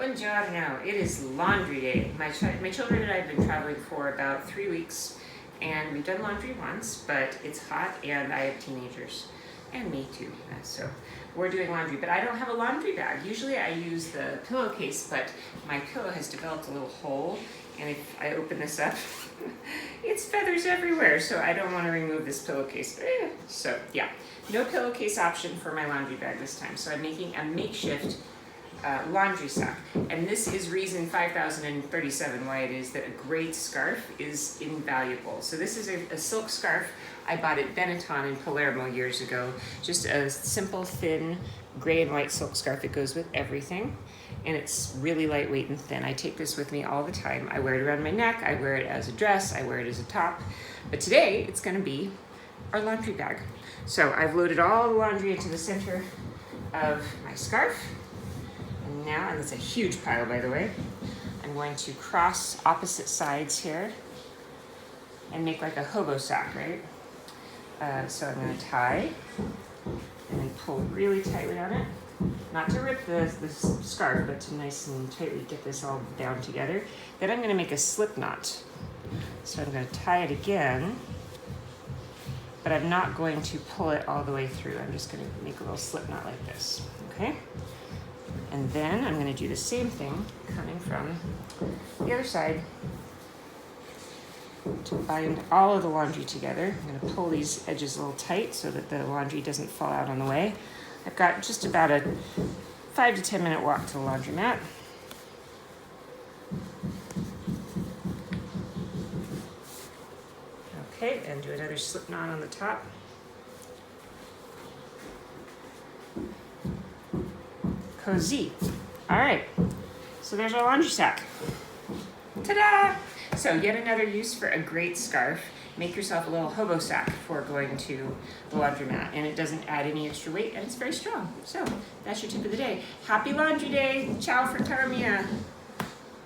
Buongiorno. It is laundry day. My children and I have been traveling for about 3 weeks, and we've done laundry once, but it's hot and I have teenagers, and me too. So we're doing laundry, but I don't have a laundry bag. Usually I use the pillowcase, but my pillow has developed a little hole, and if I open this up, it's feathers everywhere, so I don't want to remove this pillowcase. So yeah, no pillowcase option for my laundry bag this time. So I'm making a makeshift laundry sock, and this is reason 5037 why it is that a great scarf is invaluable. So this is a silk scarf I bought at Benetton in Palermo years ago. Just a simple thin gray and white silk scarf that goes with everything, and it's really lightweight and thin. I take this with me all the time. I wear it around my neck, I wear it as a dress, I wear it as a top, but today it's going to be our laundry bag. So I've loaded all the laundry into the center of my scarf. Now, and it's a huge pile by the way, I'm going to cross opposite sides here and make like a hobo sock, right? So I'm going to tie and then pull really tightly on it, not to rip the scarf, but to nice and tightly get this all down together. Then I'm going to make a slip knot. So I'm going to tie it again, but I'm not going to pull it all the way through. I'm just going to make a little slip knot like this, okay? And then I'm going to do the same thing coming from the other side to bind all of the laundry together. I'm going to pull these edges a little tight so that the laundry doesn't fall out on the way. I've got just about a 5 to 10 minute walk to the laundromat. Okay, and do another slip knot on the top. Cozy. All right, so there's our laundry sack. Ta-da! So yet another use for a great scarf. Make yourself a little hobo sack for going to the laundromat, and it doesn't add any extra weight, and it's very strong. So that's your tip of the day. Happy laundry day. Ciao, fratello mia.